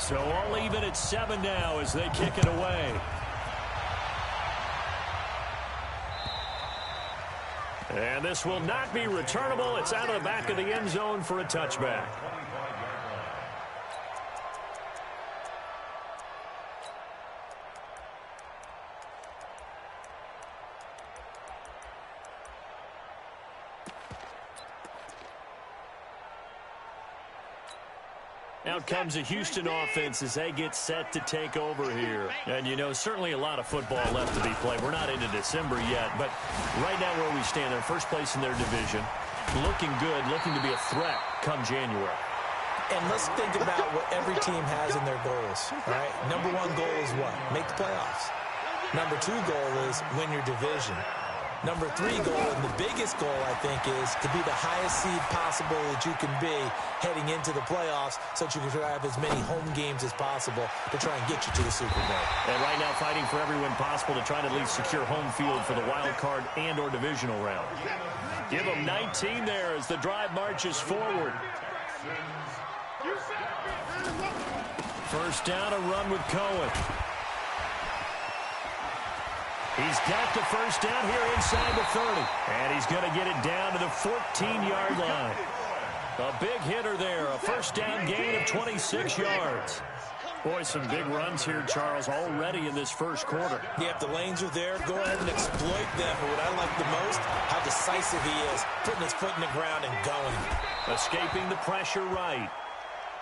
So all even at 7 now as they kick it away. And this will not be returnable. It's out of the back of the end zone for a touchback. Out comes a Houston offense as they get set to take over here. And, you know, certainly a lot of football left to be played. We're not into December yet, but right now where we stand, they're first place in their division. Looking good, looking to be a threat come January. And let's think about what every team has in their goals, all right? Number one goal is what? Make the playoffs. Number two goal is win your division. Number three goal, and the biggest goal, I think, is to be the highest seed possible that you can be heading into the playoffs so that you can have as many home games as possible to try and get you to the Super Bowl. And right now fighting for every win possible to try to at least secure home field for the wild card and or divisional round. Give them 19 there as the drive marches forward. First down, a run with Cohen. He's got the first down here inside the 30. And he's going to get it down to the 14-yard line. A big hitter there. A first down gain of 26 yards. Boy, some big runs here, Charles, already in this first quarter. Yeah, if the lanes are there, go ahead and exploit them. But what I like the most, how decisive he is, putting his foot in the ground and going. Escaping the pressure right.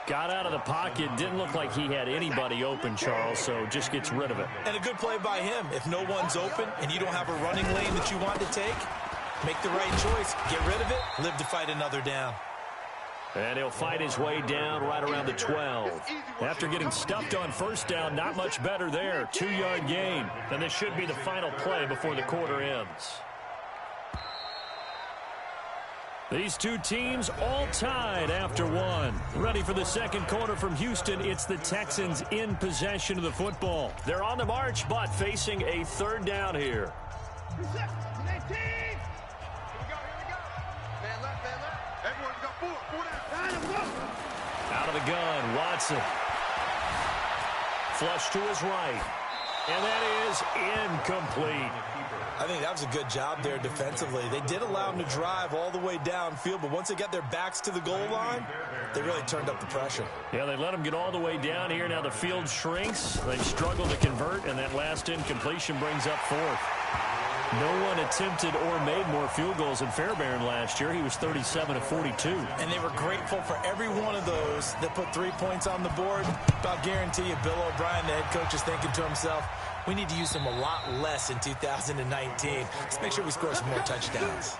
Got out of the pocket. Didn't look like he had anybody open, Charles, so just gets rid of it. And a good play by him. If no one's open and you don't have a running lane that you want to take, make the right choice. Get rid of it. Live to fight another down. And he'll fight his way down right around the 12. After getting stuffed on first down, not much better there. 2-yard gain. And this should be the final play before the quarter ends. These two teams all tied after one. Ready for the second quarter from Houston. It's the Texans in possession of the football. They're on the march, but facing a third down here. Out of the gun, Watson. Flush to his right. And that is incomplete. I think that was a good job there defensively. They did allow him to drive all the way downfield, but once they got their backs to the goal line, they really turned up the pressure. Yeah, they let him get all the way down here. Now the field shrinks. They've struggled to convert, and that last incompletion brings up fourth. No one attempted or made more field goals than Fairbairn last year. He was 37 of 42. And they were grateful for every one of those that put 3 points on the board. I'll guarantee you Bill O'Brien, the head coach, is thinking to himself, we need to use him a lot less in 2019. Let's make sure we score some more touchdowns.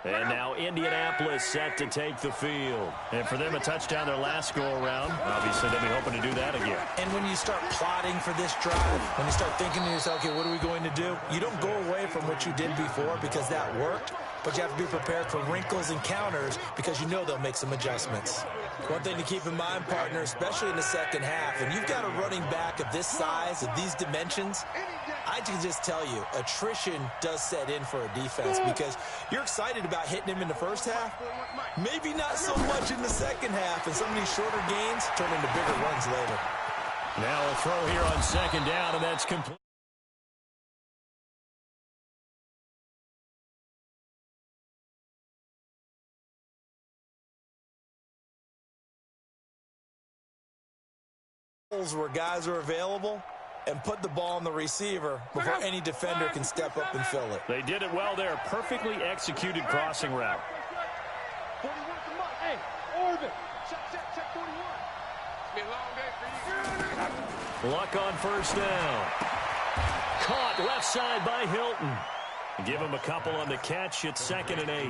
And now Indianapolis set to take the field. And for them, a touchdown their last go-around. Obviously, they'll be hoping to do that again. And when you start plotting for this drive, when you start thinking to yourself, okay, what are we going to do? You don't go away from what you did before because that worked, but you have to be prepared for wrinkles and counters because you know they'll make some adjustments. One thing to keep in mind, partner, especially in the second half, when you've got a running back of this size, of these dimensions, I can just tell you, attrition does set in for a defense because you're excited about hitting him in the first half, maybe not so much in the second half, and some of these shorter gains turn into bigger runs later. Now a throw here on second down, and that's complete. Where guys are available and put the ball on the receiver before any defender can step up and fill it. They did it well there. Perfectly executed crossing route. Luck on first down. Caught left side by Hilton. Give him a couple on the catch. It's 2nd and 8.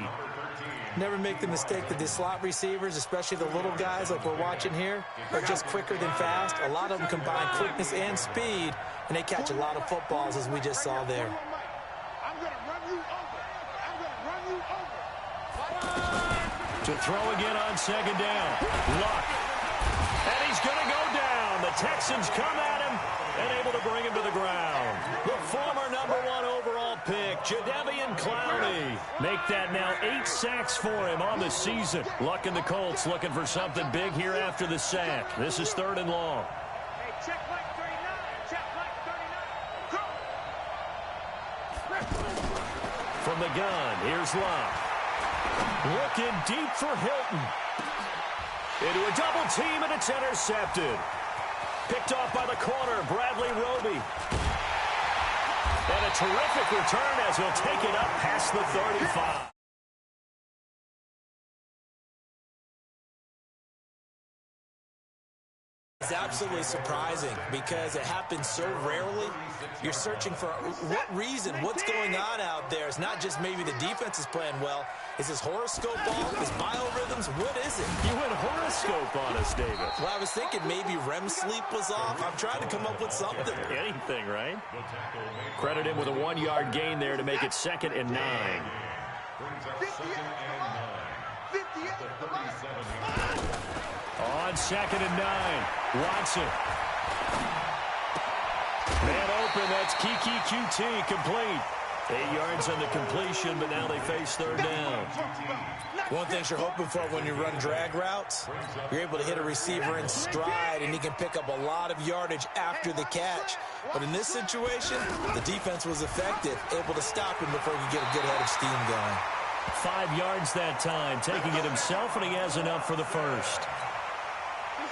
Never make the mistake that the slot receivers, especially the little guys like we're watching here, are just quicker than fast. A lot of them combine quickness and speed, and they catch a lot of footballs, as we just saw there. To throw again on second down. Luck. And he's going to go down. The Texans come at him and able to bring him to the ground. The former #1 overall pick, Jadeveon Clowney. Make that now 8 sacks for him on the season. Luck in the Colts looking for something big here after the sack. This is 3rd and long. Hey, check like 39. Check like 39. Go! From the gun, here's Locke. Looking deep for Hilton. Into a double team, and it's intercepted. Picked off by the corner, Bradley Roby. And a terrific return as he'll take it up past the 35. It's absolutely surprising because it happens so rarely. You're searching for what reason, what's going on out there. It's not just maybe the defense is playing well. Is this horoscope ball? Is biorhythms? What is it? You went horoscope on us, David. Well, I was thinking maybe REM sleep was off. I'm trying to come up with something. Anything, right? Credit him with a 1-yard gain there to make it 2nd and 9. 58, On 2nd and 9, Watson. Man open, that's Kiki QT, complete. 8 yards on the completion, but now they face 3rd down. One thing you're hoping for when you run drag routes, you're able to hit a receiver in stride, and he can pick up a lot of yardage after the catch. But in this situation, the defense was effective, able to stop him before he could get a good head of steam going. 5 yards that time, taking it himself, and he has enough for the first.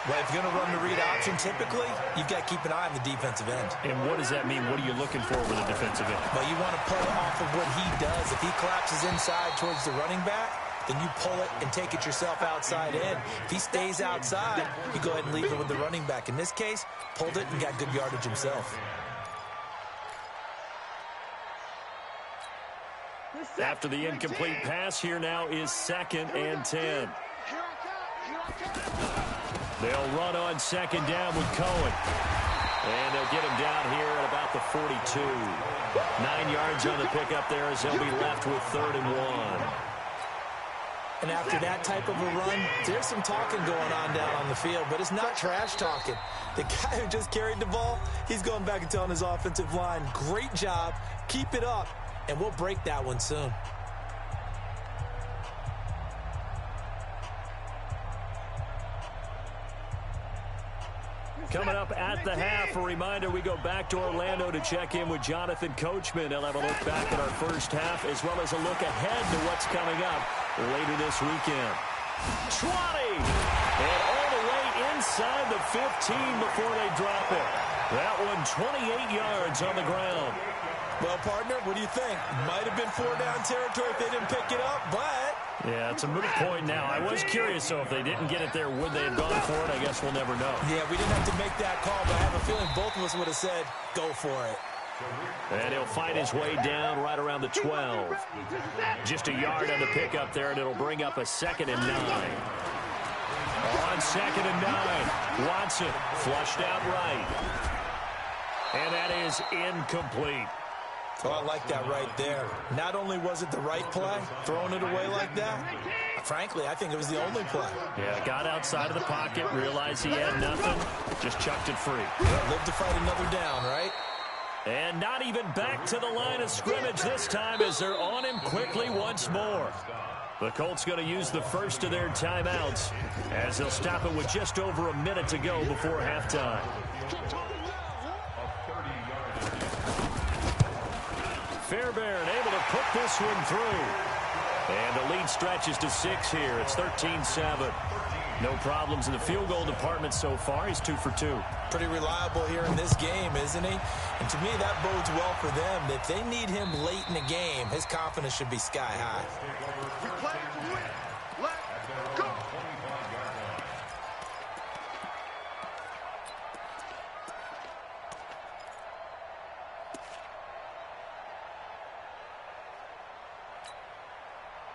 Well, if you're going to run the read option, typically, you've got to keep an eye on the defensive end. And what does that mean? What are you looking for with a defensive end? Well, you want to pull off of what he does. If he collapses inside towards the running back, then you pull it and take it yourself outside in. If he stays outside, you go ahead and leave it with the running back. In this case, pulled it and got good yardage himself. After the incomplete pass, here now is 2nd and 10. They'll run on 2nd down with Cohen. And they'll get him down here at about the 42. 9 yards on the pickup there as they'll be left with 3rd and 1. And after that type of a run, there's some talking going on down on the field, but it's not trash talking. The guy who just carried the ball, he's going back and telling his offensive line, great job, keep it up, and we'll break that one soon. Coming up at the half, a reminder, we go back to Orlando to check in with Jonathan Coachman. He'll have a look back at our first half as well as a look ahead to what's coming up later this weekend. 20! And all the way inside the 15 before they drop it. That one 28 yards on the ground. Well, partner, what do you think? Might have been 4-down territory if they didn't pick it up, but... Yeah, it's a moot point now. I was curious, so if they didn't get it there, would they have gone for it? I guess we'll never know. Yeah, we didn't have to make that call, but I have a feeling both of us would have said, go for it. And he'll fight his way down right around the 12. Just a yard on the pickup there, and it'll bring up a 2nd and 9. On 2nd and 9, Watson flushed out right. And that is incomplete. Oh, I like that right there. Not only was it the right play, throwing it away like that, frankly, I think it was the only play. Yeah, got outside of the pocket, realized he had nothing, just chucked it free. Live to fight another down, right? And not even back to the line of scrimmage this time as they're on him quickly once more. The Colts going to use the first of their timeouts as they'll stop it with just over a minute to go before halftime. Fairbairn able to put this one through. And the lead stretches to 6 here. It's 13-7. No problems in the field goal department so far. He's 2 for 2. Pretty reliable here in this game, isn't he? And to me, that bodes well for them. If they need him late in the game, his confidence should be sky high. We're playing to win. Let's go.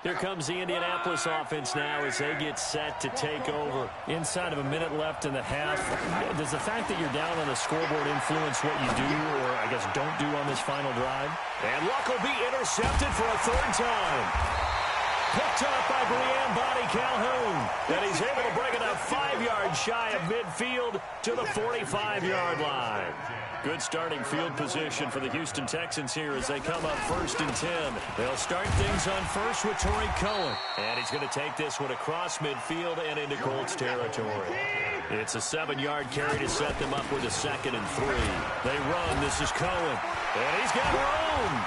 Here comes the Indianapolis offense now as they get set to take over. Inside of a minute left in the half, does the fact that you're down on the scoreboard influence what you do or, I guess, don't do on this final drive? And Luck will be intercepted for a 3rd time. Picked up by Brian Body Calhoun. And he's able to bring it up 5 yards shy of midfield to the 45-yard line. Good starting field position for the Houston Texans here as they come up 1st and 10. They'll start things on first with Tariq Cohen. And he's going to take this one across midfield and into Colts territory. It's a 7-yard carry to set them up with a 2nd and 3. They run. This is Cohen. And he's got room.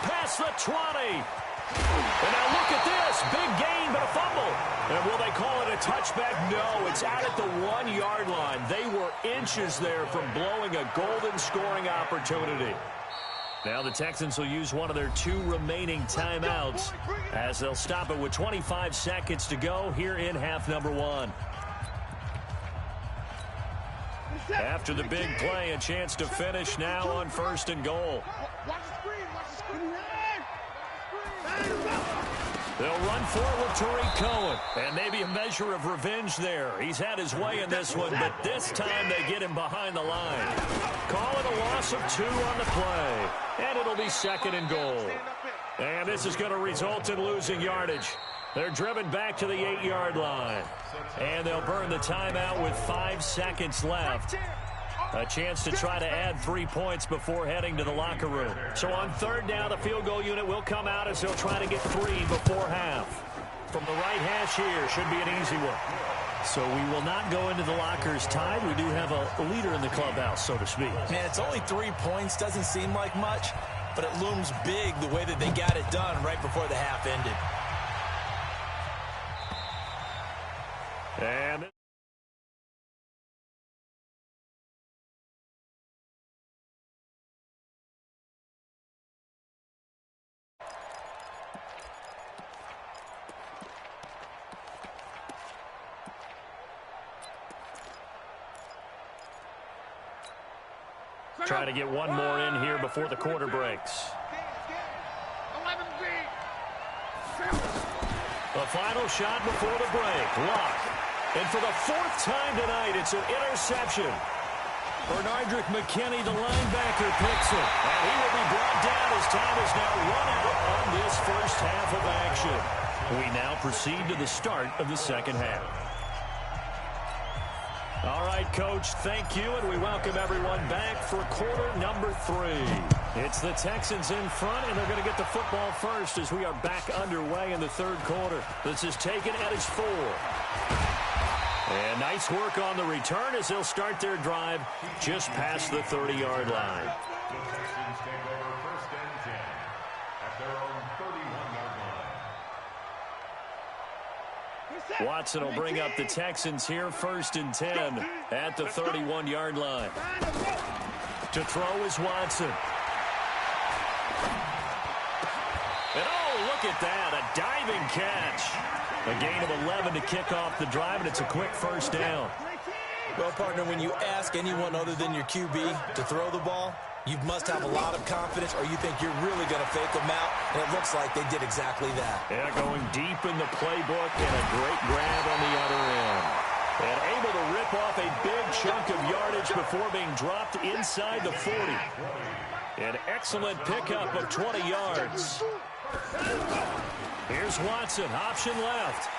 Past the 20. And now look at this. Big gain, but a fumble. And will they call it a touchback? No, it's out at the 1-yard line. They were inches there from blowing a golden scoring opportunity. Now the Texans will use one of their 2 remaining timeouts as they'll stop it with 25 seconds to go here in half number 1. After the big play, a chance to finish now on 1st and goal. They'll run forward with Tariq Cohen. And maybe a measure of revenge there. He's had his way in this one, but this time they get him behind the line. Call it a loss of 2 on the play. And it'll be 2nd and goal. And this is going to result in losing yardage. They're driven back to the 8-yard line. And they'll burn the timeout with 5 seconds left. A chance to try to add 3 points before heading to the locker room. So on 3rd down, the field goal unit will come out as they'll try to get 3 before half. From the right hash here, should be an easy one. So we will not go into the lockers tied. We do have a leader in the clubhouse, so to speak. Man, it's only 3 points. Doesn't seem like much, but it looms big the way that they got it done right before the half ended. And try to get one more in here before the quarter breaks. The final shot before the break. Lock. And for the 4th time tonight, it's an interception. Bernardrick McKinney, the linebacker, picks it. And he will be brought down as time is now run out on this first half of action. We now proceed to the start of the 2nd half. All right, Coach, thank you, and we welcome everyone back for quarter number 3. It's the Texans in front, and they're going to get the football first as we are back underway in the 3rd quarter. This is taken at his 4. And nice work on the return as they'll start their drive just past the 30-yard line. Texans take over 1st and 10 at their own 31-yard line. Watson will bring up the Texans here 1st and 10 at the 31-yard line. To throw is Watson. And oh, look at that, a diving catch. A gain of 11 to kick off the drive, and it's a quick 1st down. Well, partner, when you ask anyone other than your QB to throw the ball, you must have a lot of confidence, or you think you're really going to fake them out, and it looks like they did exactly that. Yeah, going deep in the playbook and a great grab on the other end. And able to rip off a big chunk of yardage before being dropped inside the 40. An excellent pickup of 20 yards. Here's Watson, option left.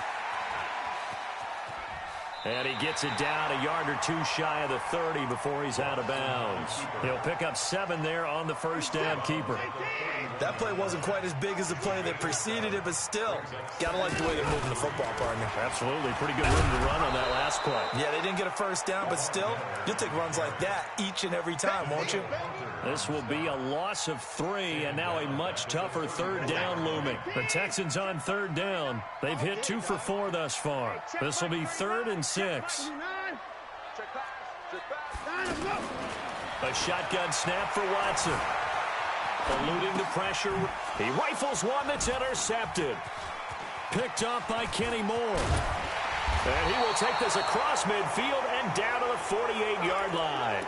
And he gets it down a yard or 2 shy of the 30 before he's out of bounds. He'll pick up 7 there on the 1st down keeper. That play wasn't quite as big as the play that preceded it, but still, got to like the way they're moving the football, partner. Absolutely. Pretty good room to run on that last play. Yeah, they didn't get a 1st down, but still, you'll take runs like that each and every time, won't you? This will be a loss of 3, and now a much tougher 3rd down looming. The Texans on 3rd down. They've hit 2 for 4 thus far. This will be 3rd and 6. A shotgun snap for Watson. Eluding the pressure. He rifles one that's intercepted. Picked up by Kenny Moore. And he will take this across midfield and down to the 48-yard line.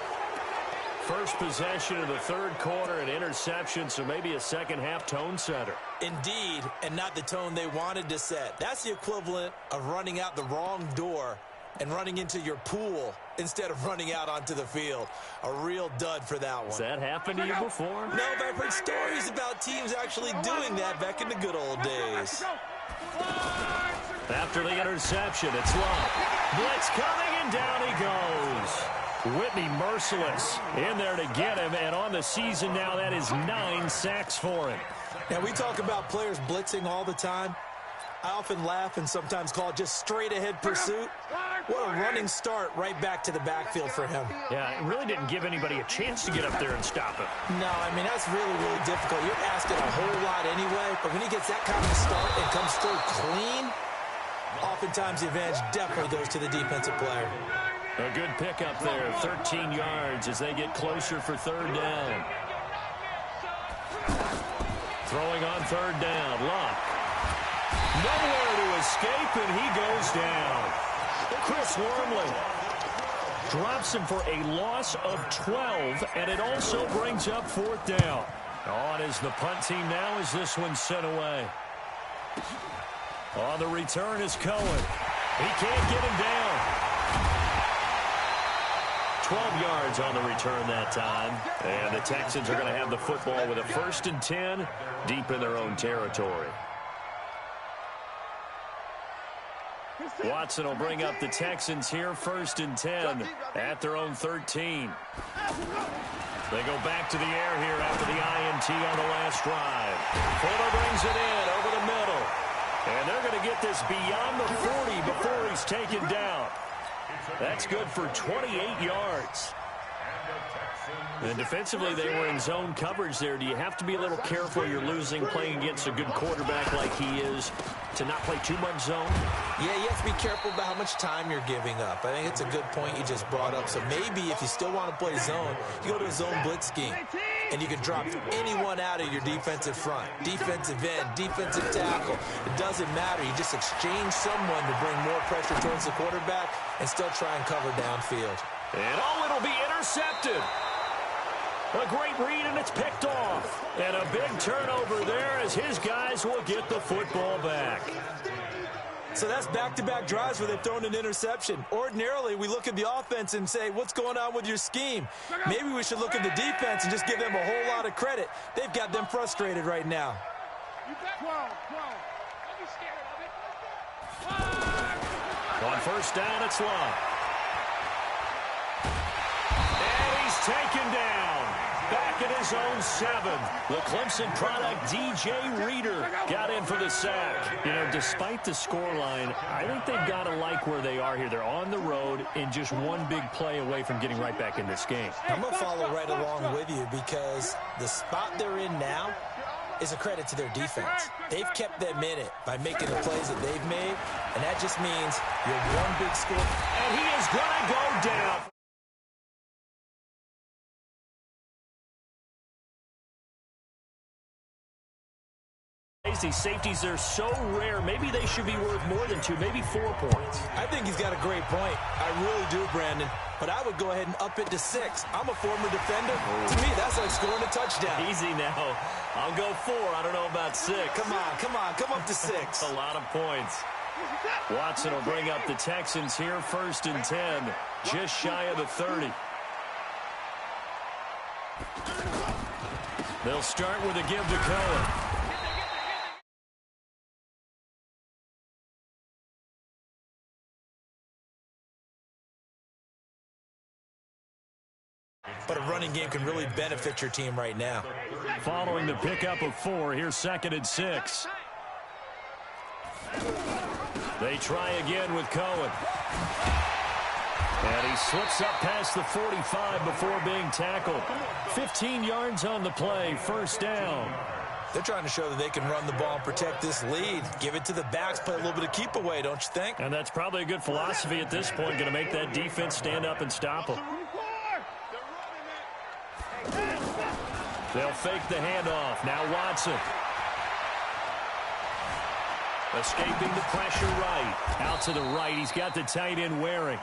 First possession of the 3rd quarter, an interception, so maybe a 2nd half tone setter. Indeed, and not the tone they wanted to set. That's the equivalent of running out the wrong door and running into your pool instead of running out onto the field. A real dud for that one. Has that happened to you before? No, but I've heard stories about teams actually doing that back in the good old days. After the interception, it's Love. Blitz coming, and down he goes. Whitney merciless in there to get him, and on the season now, that is 9 sacks for him. Now, we talk about players blitzing all the time. I often laugh and sometimes call it just straight-ahead pursuit. What a running start right back to the backfield for him. Yeah, it really didn't give anybody a chance to get up there and stop him. No, I mean, that's really, really difficult. You're asking a whole lot anyway, but when he gets that kind of start and comes through clean, oftentimes the advantage definitely goes to the defensive player. A good pickup there, 13 yards as they get closer for third down. Throwing on third down, Luck. Nowhere to escape, and he goes down. Chris Wormley drops him for a loss of 12, and it also brings up fourth down. On is the punt team now as this one's sent away. On the return is Cohen. He can't get him down. 12 yards on the return that time. And the Texans are going to have the football with a 1st and 10 deep in their own territory. Watson will bring up the Texans here, 1st and 10 at their own 13. They go back to the air here after the INT on the last drive. Fuller brings it in over the middle. And they're going to get this beyond the 40 before he's taken down. That's good for 28 yards. And defensively, they were in zone coverage there. Do you have to be a little careful? You're losing playing against a good quarterback like he is to not play too much zone? Yeah, you have to be careful about how much time you're giving up. I think it's a good point you just brought up. So maybe if you still want to play zone, you go to a zone blitz scheme. And you can drop anyone out of your defensive front. Defensive end, defensive tackle. It doesn't matter. You just exchange someone to bring more pressure towards the quarterback and still try and cover downfield. And it'll be intercepted. A great read, and it's picked off. And a big turnover there as his guys will get the football back. So that's back-to-back drives where they've thrown an interception. Ordinarily, we look at the offense and say, what's going on with your scheme? Maybe we should look at the defense and just give them a whole lot of credit. They've got them frustrated right now. On first down, it's Love. And he's taken down. Back at his own 7. The Clemson product, DJ Reader, got in for the sack. You know, despite the scoreline, I think they've got to like where they are here. They're on the road and just one big play away from getting right back in this game. I'm going to follow right along with you because the spot they're in now is a credit to their defense. They've kept them in it by making the plays that they've made, and that just means you're one big score. And he is going to go down. These safeties are so rare. Maybe they should be worth more than 2, maybe 4 points. I think he's got a great point. I really do, Brandon. But I would go ahead and up it to 6. I'm a former defender. To me, that's like scoring a touchdown. Easy now. I'll go 4. I don't know about 6. Come up to 6. A lot of points. Watson will bring up the Texans here, 1st and 10, just shy of the 30. They'll start with a give to Cohen. But a running game can really benefit your team right now. Following the pickup of 4, here's 2nd and 6. They try again with Cohen. And he slips up past the 45 before being tackled. 15 yards on the play, 1st down. They're trying to show that they can run the ball and protect this lead. Give it to the backs, play a little bit of keep away, don't you think? And that's probably a good philosophy at this point, going to make that defense stand up and stop them. They'll fake the handoff. Now Watson. Escaping the pressure right. Out to the right. He's got the tight end Waring.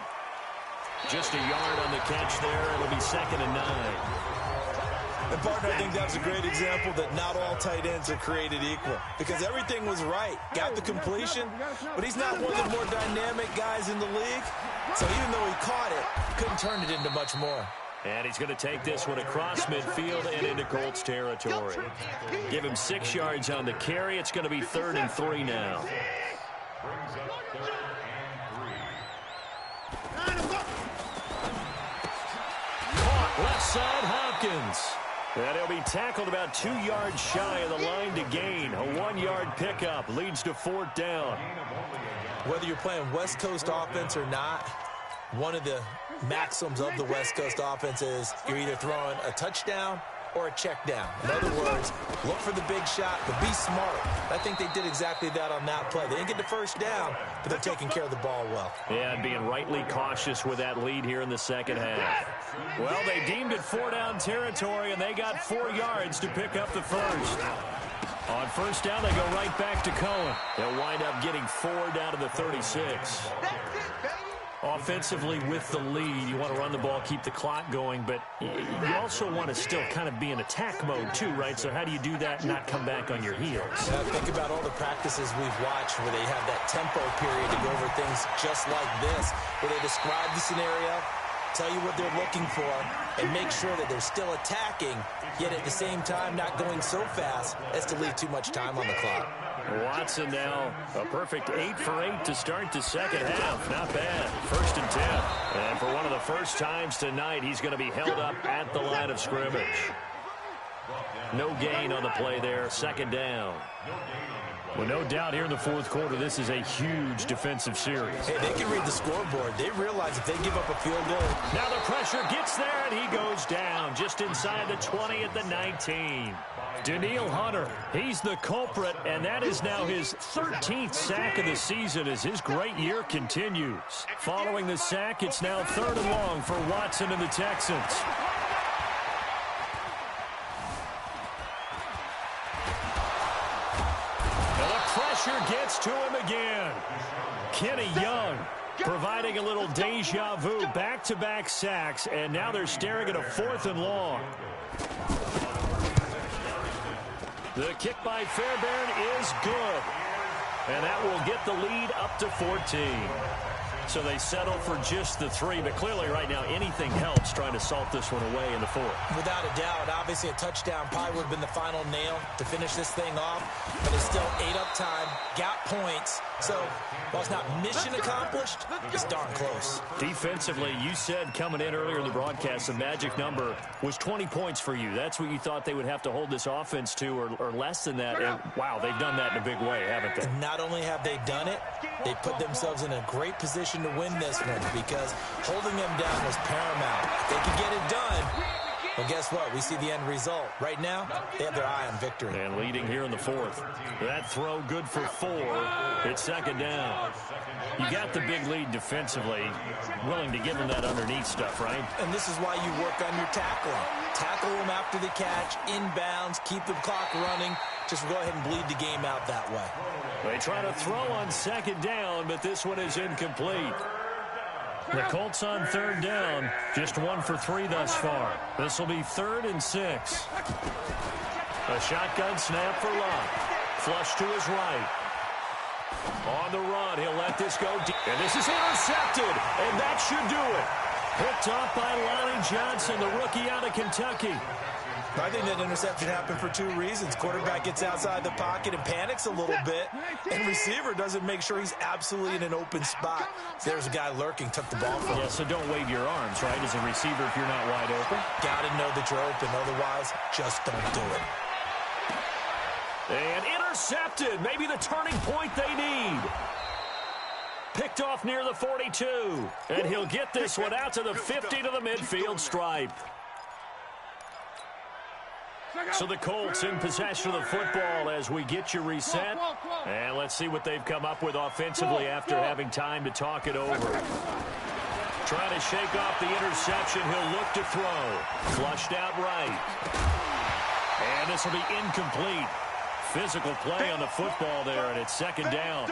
Just a yard on the catch there. It'll be 2nd and 9. And, partner, I think that's a great example that not all tight ends are created equal because everything was right. Got the completion, but he's not one of the more dynamic guys in the league. So even though he caught it, couldn't turn it into much more. And he's going to take this one across midfield and into Colts territory. Give him 6 yards on the carry. It's going to be 3rd and 3 now. Brings up 3rd and 3. Caught left side, Hopkins. And he'll be tackled about 2 yards shy of the line to gain. A 1-yard pickup leads to 4th down. Whether you're playing West Coast offense or not, one of the maxims of the West Coast offense is you're either throwing a touchdown or a check down. In other words, look for the big shot, but be smart. I think they did exactly that on that play. They didn't get the first down, but they're taking care of the ball well. Yeah, and being rightly cautious with that lead here in the second half. Well, they deemed it 4-down territory, and they got 4 yards to pick up the first. On 1st down, they go right back to Cohen. They'll wind up getting 4 down to the 36. Offensively with the lead, you want to run the ball, keep the clock going, but you also want to still kind of be in attack mode too, right? So how do you do that and not come back on your heels? Think about all the practices we've watched where they have that tempo period to go over things just like this, where they describe the scenario, tell you what they're looking for, and make sure that they're still attacking, yet at the same time not going so fast as to leave too much time on the clock. Watson now a perfect 8 for 8 to start the second half. Not bad. 1st and 10. And for one of the first times tonight, he's going to be held up at the line of scrimmage. No gain on the play there. 2nd down. Well, no doubt here in the 4th quarter, this is a huge defensive series. Hey, they can read the scoreboard. They realize if they give up a field goal. Now the pressure gets there, and he goes down just inside the 20 at the 19. Daniil Hunter, he's the culprit, and that is now his 13th sack of the season as his great year continues. Following the sack, it's now 3rd and long for Watson and the Texans. And the pressure gets to him again. Kenny Young providing a little deja vu, back-to-back sacks, and now they're staring at a 4th and long. The kick by Fairbairn is good. And that will get the lead up to 14. So they settle for just the 3, but clearly right now anything helps trying to salt this one away in the 4th. Without a doubt, obviously a touchdown probably would have been the final nail to finish this thing off, but it's still 8 up time, got points, so while it's not mission accomplished, it's darn close. Defensively, you said coming in earlier in the broadcast, the magic number was 20 points for you. That's what you thought they would have to hold this offense to, or less than that. And wow, they've done that in a big way, haven't they? Not only have they done it, they put themselves in a great position to win this one because holding them down was paramount. If they could get it done, well, guess what? We see the end result. Right now, they have their eye on victory. And leading here in the 4th. That throw good for 4. It's 2nd down. You got the big lead defensively. Willing to give them that underneath stuff, right? And this is why you work on your tackling. Tackle them after the catch, inbounds, keep the clock running. Just go ahead and bleed the game out that way. They try to throw on 2nd down, but this one is incomplete. The Colts on 3rd down, just 1 for 3 thus far. This will be 3rd and 6. A shotgun snap for Locke. Flush to his right. On the run, he'll let this go deep. And this is intercepted, and that should do it. Picked off by Lonnie Johnson, the rookie out of Kentucky. I think that interception happened for 2 reasons. Quarterback gets outside the pocket and panics a little bit, and receiver doesn't make sure he's absolutely in an open spot. So there's a guy lurking, took the ball from him. Yeah, so don't wave your arms, right, as a receiver if you're not wide open. Got to know that you're open. Otherwise, just don't do it. And intercepted. Maybe the turning point they need. Picked off near the 42. And he'll get this one out to the 50 to the midfield stripe. So the Colts in possession of the football as we get you reset. And let's see what they've come up with offensively after having time to talk it over. Trying to shake off the interception. He'll look to throw. Flushed out right. And this will be incomplete. physical play on the football there, and it's second down.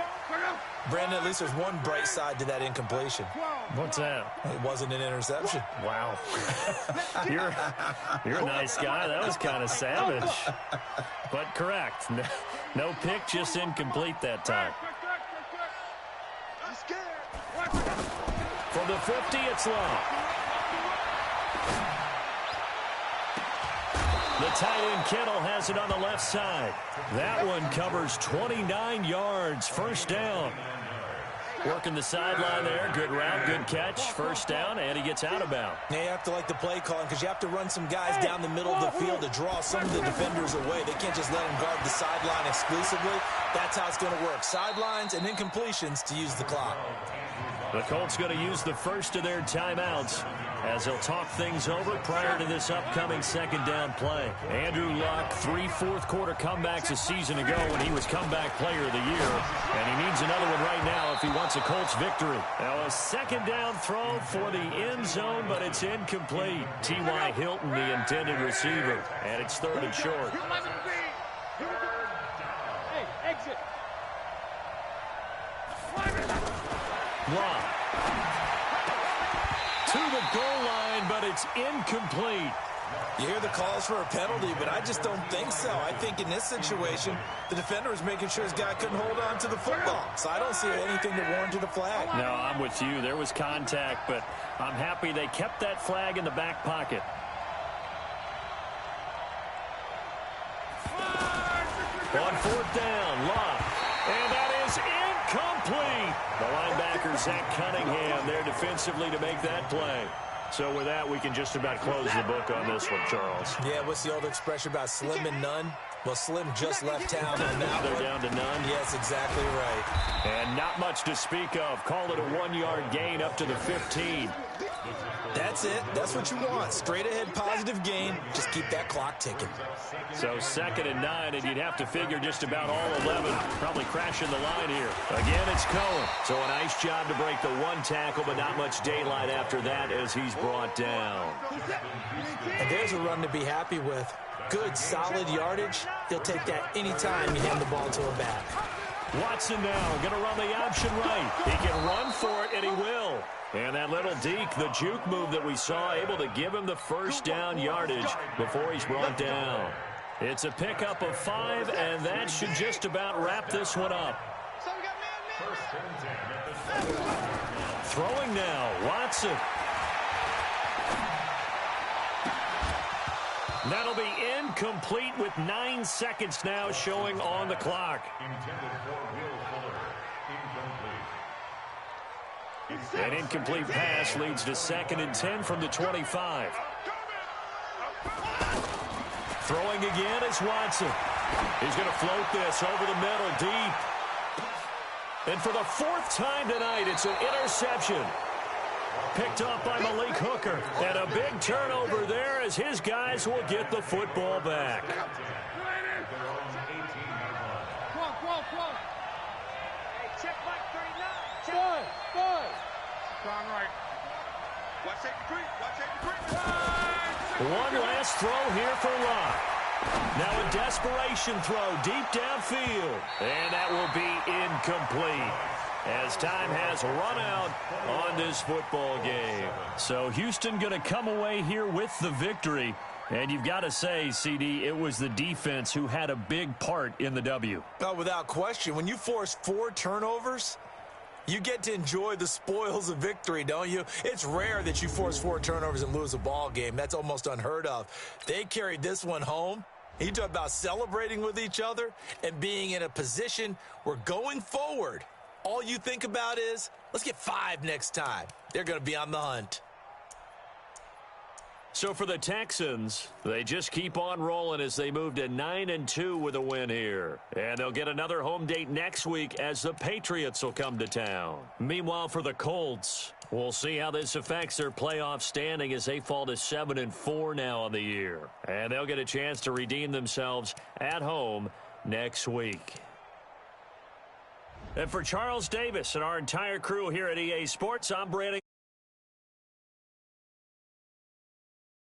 Brandon, at least there's one bright side to that incompletion. What's that? It wasn't an interception. Wow. You're a nice guy. That was kind of savage. But correct. No pick, just incomplete that time. From the 50, it's long. The tight end Kittle has it on the left side. That one covers 29 yards. First down. Working the sideline there. Good route, good catch. First down, and he gets out of bounds. Now you have to like the play calling because you have to run some guys down the middle of the field to draw some of the defenders away. They can't just let them guard the sideline exclusively. That's how it's going to work. Sidelines and incompletions to use the clock. The Colts going to use the first of their timeouts as they'll talk things over prior to this upcoming second down play. Andrew Luck, 3 fourth-quarter comebacks a season ago when he was comeback player of the year. And he needs another one right now if he wants a Colts victory. Now a second down throw for the end zone, but it's incomplete. T.Y. Hilton, the intended receiver. And it's third and short. Hey, exit. Luck to the goal line, but it's incomplete. You hear the calls for a penalty, but I just don't think so. I think in this situation, the defender was making sure his guy couldn't hold on to the football. So I don't see anything that warranted a flag. No, I'm with you. There was contact, but I'm happy they kept that flag in the back pocket. On fourth down, Luck. And that is incomplete. The linebacker, Zach Cunningham, there defensively to make that play. So with that, we can just about close the book on this one, Charles. Yeah, what's the old expression about slim and none? Well, Slim just left town on that They're one. down to none. Yes, exactly right. And not much to speak of. Call it a 1-yard gain up to the 15. That's it. That's what you want. Straight ahead positive gain. Just keep that clock ticking. So 2nd and 9, and you'd have to figure just about all 11 probably crashing the line here. Again, it's Cohen. So a nice job to break the one tackle, but not much daylight after that as he's brought down. And there's a run to be happy with. Good, solid yardage. He'll take that anytime you hand the ball to a back. Watson now going to run the option right. He can run for it, and he will. And that little deke, the juke move that we saw, able to give him the first down yardage before he's brought down. It's a pickup of 5, and that should just about wrap this one up. Throwing now, Watson. That'll be incomplete with 9 seconds now showing on the clock. An incomplete pass leads to 2nd and 10 from the 25. Throwing again is Watson. He's going to float this over the middle deep. And for the 4th time tonight, it's an interception. Picked up by Malik Hooker. And a big turnover there as his guys will get the football back. One last throw here for Luck. Now a desperation throw deep downfield. And that will be incomplete as time has run out on this football game. So Houston going to come away here with the victory. And you've got to say, CD, it was the defense who had a big part in the W. Oh, without question. When you force 4 turnovers, you get to enjoy the spoils of victory, don't you? It's rare that you force 4 turnovers and lose a ball game. That's almost unheard of. They carried this one home. You talk about celebrating with each other and being in a position where going forward, all you think about is, let's get 5 next time. They're going to be on the hunt. So for the Texans, they just keep on rolling as they move to 9-2 with a win here. And they'll get another home date next week as the Patriots will come to town. Meanwhile, for the Colts, we'll see how this affects their playoff standing as they fall to 7-4 now on the year. And they'll get a chance to redeem themselves at home next week. And for Charles Davis and our entire crew here at EA Sports, I'm Brandon.